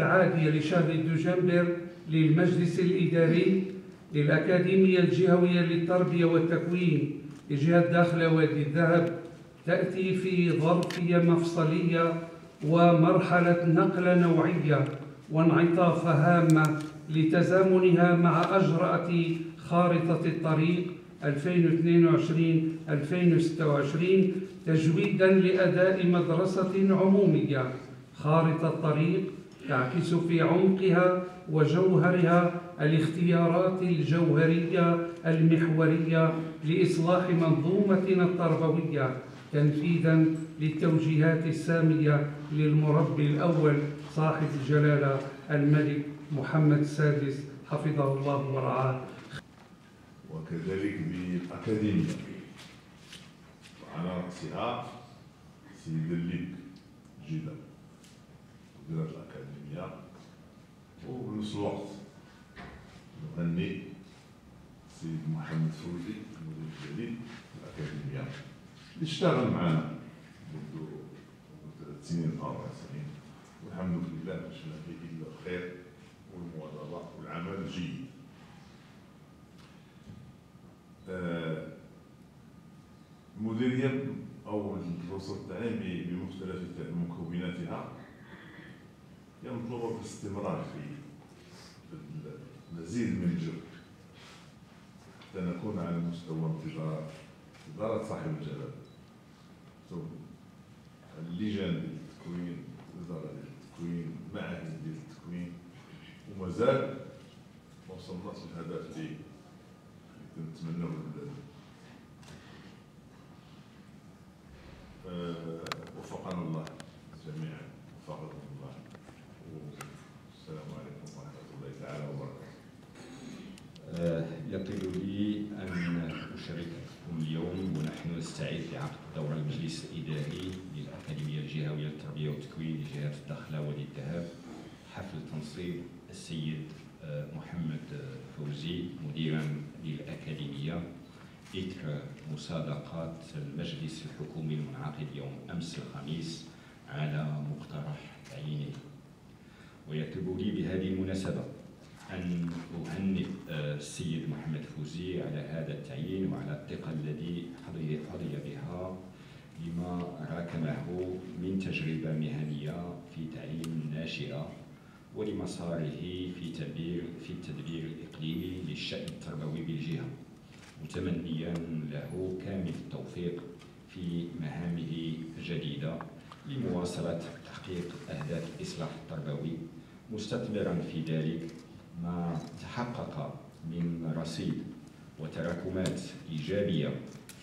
العادية لشهر دجنبر للمجلس الإداري للأكاديمية الجهوية للتربية والتكوين لجهة داخلة وادي الذهب تأتي في ظرفية مفصلية ومرحلة نقلة نوعية وانعطاف هامة لتزامنها مع أجرأة خارطة الطريق 2022-2026 تجويداً لأداء مدرسة عمومية. خارطة الطريق تعكس في عمقها وجوهرها الاختيارات الجوهرية المحورية لإصلاح منظومتنا التربوية تنفيذاً للتوجيهات السامية للمربي الأول صاحب الجلالة الملك محمد السادس حفظه الله ورعاه. وكذلك بالأكاديمية وعلى رأسها سيد الليك جيدة مديرة الأكاديمية، وبنفس الوقت نهنئ سيد محمد فوزي المدير الجديد للأكاديمية اللي اشتغل معنا منذ 3 سنين أو 4 سنين، والحمد لله ما شفنا فيه إلا الخير والمواظبة والعمل الجيد. المديرية أو الدروس التعليم بمختلف مكوناتها هي مطلوبة بالاستمرار في المزيد من الجهد حتى نكون على مستوى إدارة صاحب الجلالة، اللجان ديال التكوين، وزارة ديال التكوين، معاهد ديال التكوين، ومازال ما وصلناش للهدف اللي كنتمناو للبلاد. وفقنا الله جميعا، وفقكم الله، والسلام عليكم ورحمة الله تعالى وبركاته. يطيب لي أن أشارككم اليوم ونحن نستعد لعقد دورة المجلس الإداري للأكاديمية الجهوية للتربية والتكوين لجهة الداخلة وادي الذهب حفل تنصيب السيد محمد فوزي مديرا للأكاديمية إثر مسابقات المجلس الحكومي المنعقد يوم أمس الخميس على مقترح تعيينه. ويطلب لي بهذه المناسبة أن أهنئ السيد محمد فوزي على هذا التعيين وعلى الثقة التي حظي بها لما راكمه من تجربة مهنية في تعليم ناشئة ولمساره في التدبير الإقليمي للشأن التربوي بالجهة، متمنيا له كامل التوفيق في مهامه الجديدة لمواصلة تحقيق أهداف الإصلاح التربوي، مستثمرا في ذلك ما تحقق من رصيد وتراكمات إيجابية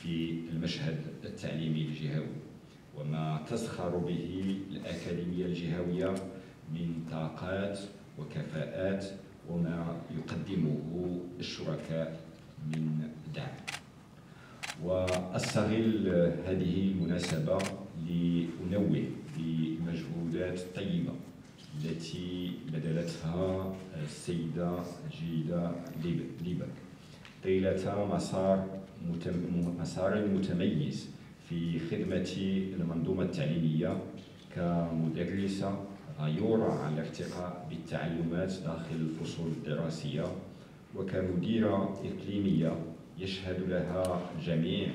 في المشهد التعليمي الجهوي، وما تزخر به الأكاديمية الجهوية من طاقات وكفاءات وما يقدمه الشركاء من دعم. وأستغل هذه المناسبة لأنوه بالمجهودات الطيبة التي بذلتها السيدة جيدة ليبك طيلة مسار متميز في خدمة المنظومة التعليمية كمدرسة غيورة على الارتقاء بالتعلمات داخل الفصول الدراسية، وكمديرة إقليمية يشهد لها الجميع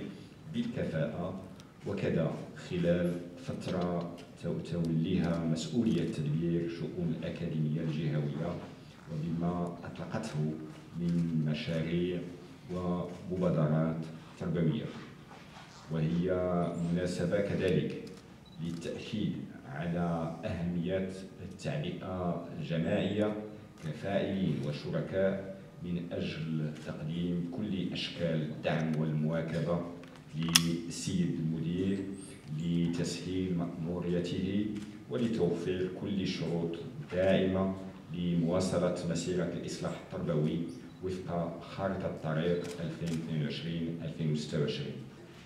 بالكفاءة، وكذا خلال فترة توليها مسؤولية تدبير شؤون الأكاديمية الجهوية وبما أطلقته من مشاريع ومبادرات تربوية. وهي مناسبة كذلك للتأكيد على أهمية التعبئة الجماعية كفاعلين وشركاء من أجل تقديم كل أشكال الدعم والمواكبة للسيد المدير لتسهيل مأموريته ولتوفير كل الشروط الداعمة لمواصلة مسيرة الإصلاح التربوي وفق خارطة الطريق 2022-2026.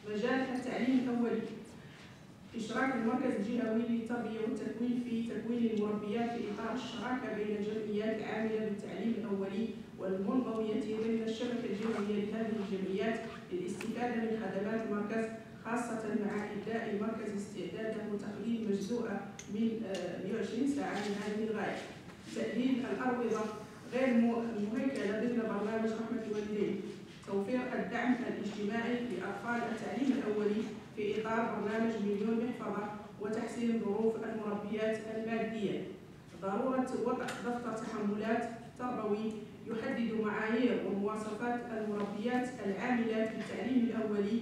مجال التعليم الأولي: إشراك المركز الجهوي للتربية والتكوين في تكوين المربيات في إطار الشراكة بين الجمعيات العاملة بالتعليم الأولي والمنضوية ضمن الشبكة الجهوية لهذه الجمعيات للاستفادة من خدمات المركز، خاصة مع إبداء المركز استعداده وتقديم مجزوءة من 120 ساعة من هذه الغاية. تأهيل الأروضة غير المهيكلة ضمن برنامج رحمة الوالدين، توفير الدعم الاجتماعي لأطفال التعليم الأولي في إطار برنامج مليون محفظة، وتحسين ظروف المربيات المادية، ضرورة وضع دفتر تحملات تربوي يحدد معايير ومواصفات المربيات العاملات في التعليم الأولي،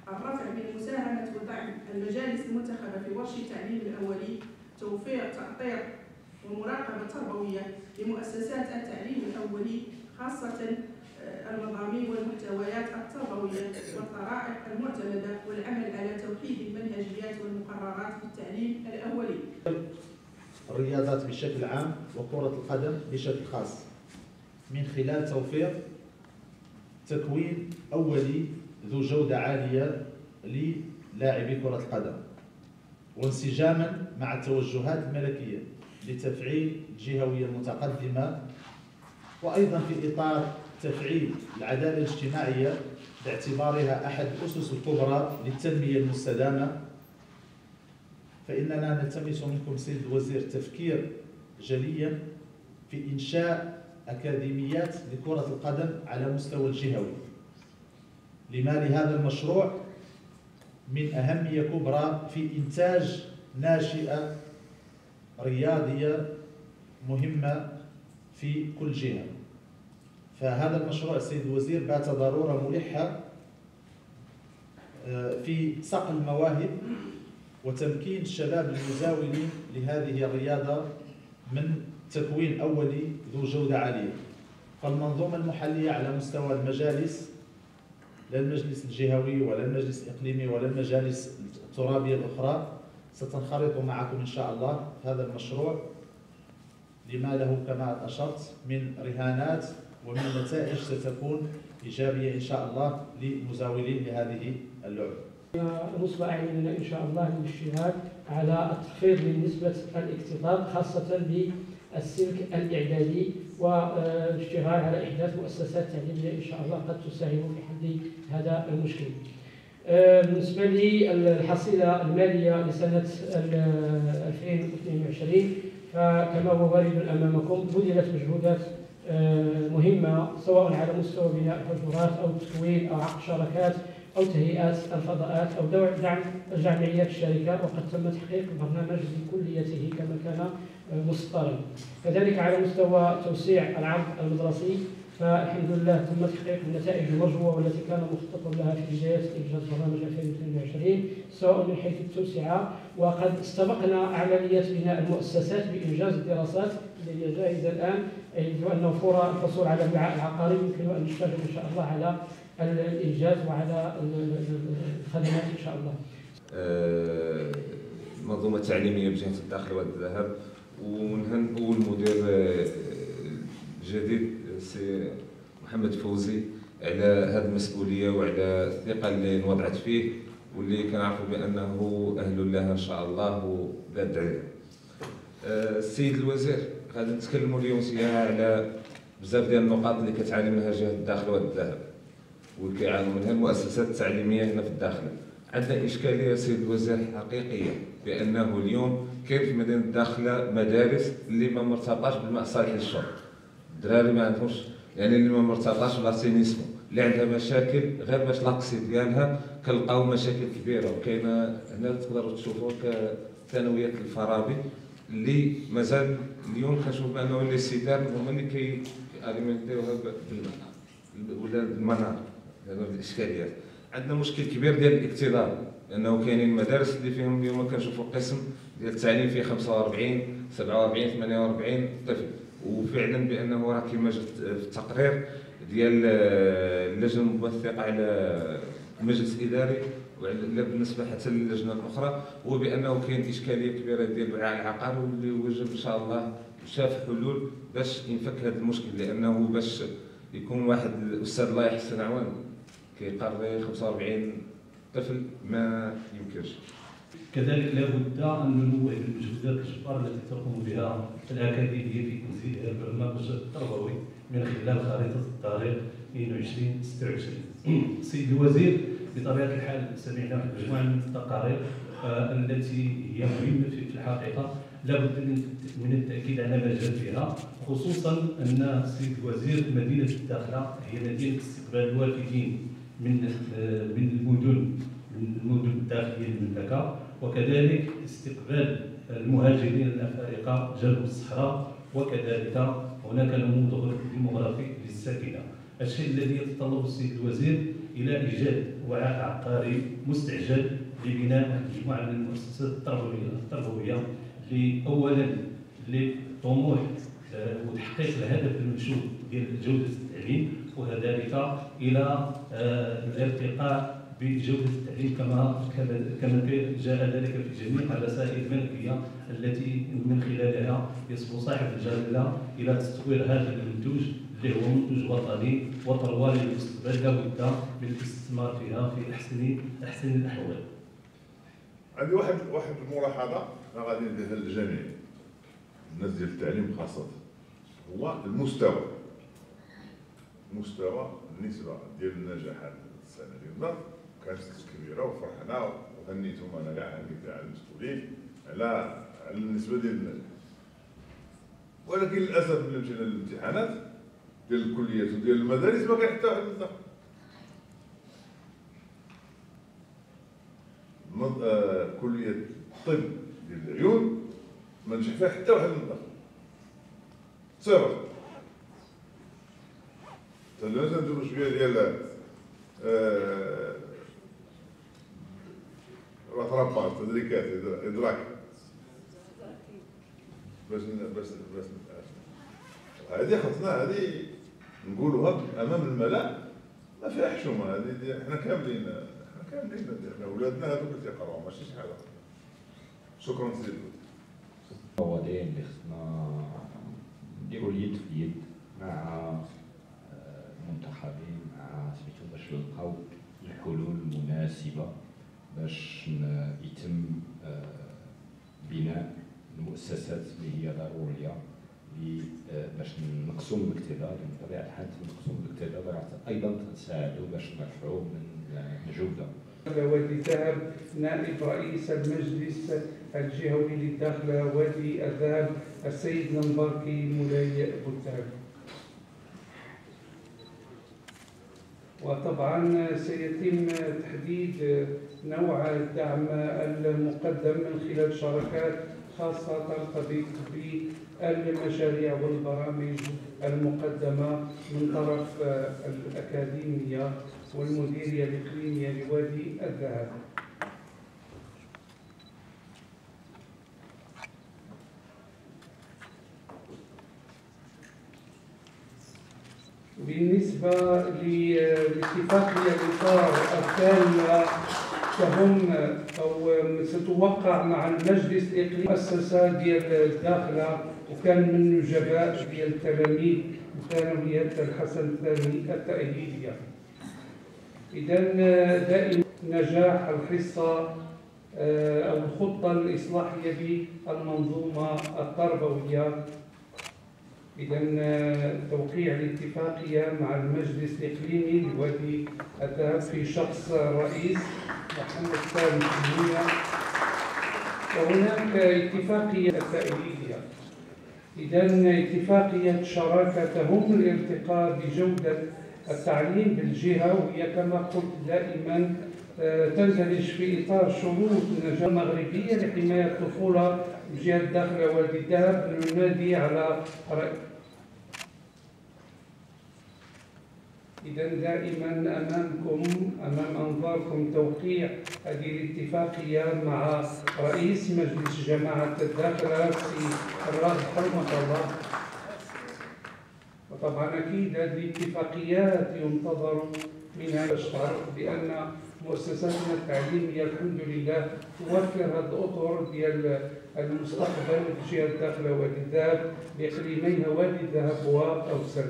الرفع من مساهمة ودعم المجالس المنتخبة في ورش التعليم الأولي، توفير تأطير ومراقبة تربوية لمؤسسات التعليم الأولي خاصة المضامين والمحتويات التربوية والطرائق المعتمدة، والعمل على توحيد المنهجيات والمقررات في التعليم الأولي. الرياضات بشكل عام وكرة القدم بشكل خاص من خلال توفير تكوين أولي ذو جودة عالية للاعبي كرة القدم، وانسجاما مع التوجهات الملكية لتفعيل الجهوية المتقدمة، وأيضا في إطار تفعيل العدالة الاجتماعية باعتبارها أحد الأسس الكبرى للتنمية المستدامة. فإننا نلتمس منكم سيد الوزير التفكير جليا في إنشاء أكاديميات لكرة القدم على مستوى الجهوي، لما لهذا المشروع من أهمية كبرى في إنتاج ناشئة رياضية مهمة في كل جهة. فهذا المشروع السيد الوزير بات ضرورة ملحة في صقل المواهب وتمكين الشباب المزاولين لهذه الرياضة من تكوين أولي ذو جودة عالية. فالمنظومة المحلية على مستوى المجالس، لا المجلس الجهوي ولا المجلس الإقليمي ولا المجالس الترابية الأخرى، ستنخرط معكم إن شاء الله في هذا المشروع، لما له كما أشرت من رهانات ومن نتائج ستكون إيجابية إن شاء الله للمزاولين لهذه اللعبة. نصب أعيننا إن شاء الله للاشتغال على التخفيض من نسبة الاكتظاظ خاصة بالسلك الإعدادي، والاشتغال على إحداث مؤسسات تعليمية إن شاء الله قد تساهم في حل هذا المشكل. بالنسبة للحصيلة المالية لسنة 2022 فكما هو وارد أمامكم بذلت مجهودات مهمة سواء على مستوى بناء الحجرات أو تكوين أو عقد شراكات أو تهيئات الفضاءات أو دعم جمعيات الشركة، وقد تم تحقيق البرنامج بكليته كما كان مسطرا. كذلك على مستوى توسيع العرض المدرسي فالحمد لله تم تحقيق النتائج المرجوة والتي كان مخطط لها في بداية إنجاز برنامج 2022 سواء من حيث التوسعة، وقد استبقنا عملية بناء المؤسسات بإنجاز الدراسات التي جاهزة الآن، يجب أن نوفر الحصول على الوعاء العقاري يمكن أن نشتغل إن شاء الله على الإنجاز وعلى الخدمات إن شاء الله. المنظومة التعليمية بجهة الداخل والذهب والمدير الجديد سي محمد فوزي على هذه المسؤولية وعلى الثقة اللي انوضعت فيه واللي كنعرفوا بأنه أهل لها إن شاء الله وذات عليه. السيد الوزير غادي نتكلموا اليوم على بزاف ديال النقاط اللي كتعاني منها جهة الداخل والذهب وكيعانوا منها المؤسسات التعليمية هنا في الداخل. عندنا إشكالية سيد الوزير حقيقية بأنه اليوم كاين في مدينة الداخلة مدارس اللي ما مرتبطاش بالمصالح الشرط. الدراري ما عندهمش يعني اللي ما مرتبطاش بالاسينيسمو، اللي عندها مشاكل غير باش لاكسي ديالها كنلقاو مشاكل كبيرة، وكاينه هنا تقدروا تشوفوا كثانويات الفارابي اللي مازال اليوم كنشوف بأنه لي سيدار هما اللي كياليمنتيوها بالماء ولا بالمنار. هذا الإشكاليات. عندنا مشكل كبير ديال الاكتظاظ، لأنه كاينين مدارس اللي فيهم اليوم كنشوفوا قسم ديال التعليم فيه 45 47 48 طفل، وفعلا بأنه راه كما جات في التقرير ديال اللجنة الموثقة على المجلس الإداري ولا بالنسبة حتى للجنة الأخرى، هو بأنه كاين إشكالية كبيرة ديال الوعاء العقاري واللي وجب إن شاء الله شاف حلول باش ينفك هذا المشكل، لأنه باش يكون واحد الأستاذ الله يحسن عوان كيقري 45 طفل ما يمكنش. كذلك لابد ان ننوه بالمجهودات الجباره التي تقوم بها الاكاديميه في تنفيذ البرنامج التربوي من خلال خريطه الطريق 2026. سيد الوزير بطبيعه الحال سمعنا مجموعه من التقارير التي هي مهمه في الحقيقه لابد من التاكيد على ما جاء فيها، خصوصا ان السيد الوزير مدينه الداخله هي مدينه استقبال الوافدين من المدن الداخليه للمملكه، وكذلك استقبال المهاجرين الافارقه جنوب الصحراء، وكذلك هناك نموذج ديموغرافي للساكنه. الشيء الذي يتطلب السيد الوزير الى ايجاد وعاء عقاري مستعجل لبناء مجموعه من المؤسسات التربويه اولا لطموح وتحقيق الهدف المنشود ديال جوده التعليم، وكذلك الى الارتقاء بجوده التعليم كما جاء ذلك في جميع الرسائل الملكيه التي من خلالها يصبو صاحب الجلاله الى تطوير هذا المنتوج اللي هو منتوج وطني وثروه للمستقبل لابد من الاستثمار فيها في احسن الاحوال. عندي واحد الملاحظه غادي نديرها للجميع، الناس ديال التعليم خاصه، هو المستوى النسبه ديال النجاحات السنه ديالنا كانت كبيره وفرحنا وهنيتهم انا كاع كاع المسؤولين على النسبه ديال، ولكن للاسف ملي مشينا للامتحانات ديال الكليات وديال المدارس ما كاين حتى واحد النظام. كليه الطب ديال العيون ما نجح فيها حتى واحد النظام صفر. تلازم نديرو شويه ديال رطرابات تدريكات ادراك باش هذه خصنا هذه نقولوها امام الملأ ما فيها حشومه. هذه حنا كاملين حنا ولادنا هذوك اللي تيقراو ماشي شي حاجه. شكرا سيدي. المواضيع اللي خصنا نديرو اليد في اليد مع المنتخبين مع سميتو باش نلقاو الحلول المناسبه باش يتم بناء المؤسسات اللي هي ضروريه باش نقصوا من الاكتظاظ. بطبيعه الحال نقصوا من الاكتظاظ راح ايضا تساعدوا باش نرفعوا من الجوده. وادي الذهب نائب رئيس المجلس الجهوي للداخله وادي الذهب السيد نمباركي مولاي بوتاب. وطبعا سيتم تحديد نوع الدعم المقدم من خلال شراكات خاصة ترتبط بالمشاريع والبرامج المقدمة من طرف الأكاديمية والمديرية الإقليمية لوادي الذهب. بالنسبة لاتفاقية الإطار الثانية فهم أو ستوقع مع المجلس الإقليمي مؤسسة ديال الداخلة، وكان من نجباء ديال التلاميذ ثانوية الحسن الثاني التأهيلية. إذا دائما نجاح الحصة أو الخطة الإصلاحية بالمنظومة التربوية. إذا توقيع الاتفاقية مع المجلس الإقليمي لوادي الذهب في شخص الرئيس محمد سالم سمية. وهناك اتفاقية التأهيلية. إذا اتفاقية شراكتهم الارتقاء بجودة التعليم بالجهة، وهي كما قلت دائما تندرج في إطار شروط النجاح المغربية لحماية الطفولة بجهة الداخلة وادي الذهب. ننادي على إذا دائما أمام أنظاركم توقيع هذه الاتفاقية مع رئيس مجلس جماعة الداخلة السيد الراغب حرمة الله. وطبعا أكيد هذه الاتفاقيات ينتظر منها باش تعرف بأن مؤسساتنا التعليمية الحمد لله توفر هذه الأطر ديال المستقبل في جهة الداخلة وادي الذهب بإقليميها وادي الذهب وأوسر.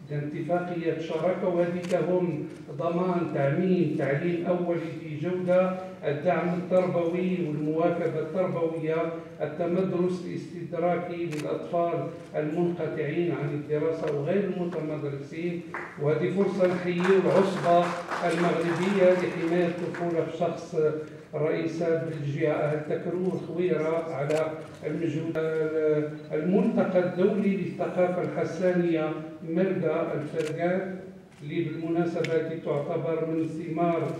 إذا اتفاقية شراكة، وهذه كهم ضمان تعميم تعليم أولي في جودة، الدعم التربوي والمواكبة التربوية، التمدرس الاستدراكي للأطفال المنقطعين عن الدراسة وغير المتمدرسين. وهذه فرصة نحيي العصبة المغربية لحماية الطفولة في شخص الرئيسة بالجهة أهل تكرو الخويرة على المجهود. الملتقى الدولي للثقافة الحسانية ملقى الفرقان، اللي بالمناسبة تعتبر من ثمار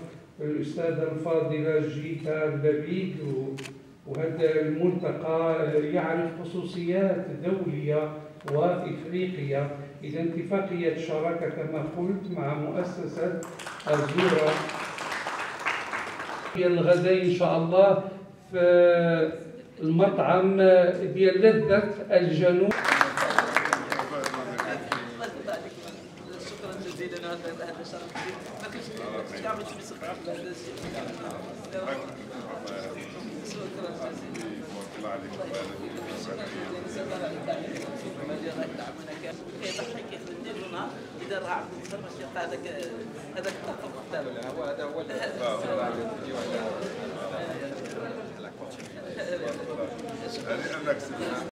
الأستاذة الفاضلة جيتا لبيد، وهذا الملتقى يعرف خصوصيات دولية وإفريقية. إذا اتفاقية شراكة كما قلت مع مؤسسة الزورة الغداء إن شاء الله في المطعم ديال لذة الجنوب. شكرا جزيلا على هذا الشرف. ما كنتش كاع تلبس العقبه هذا الشيء. شكرا جزيلا. اذا راه عبد النصر ماشي هذاك الطاقم هذا هو هذا هو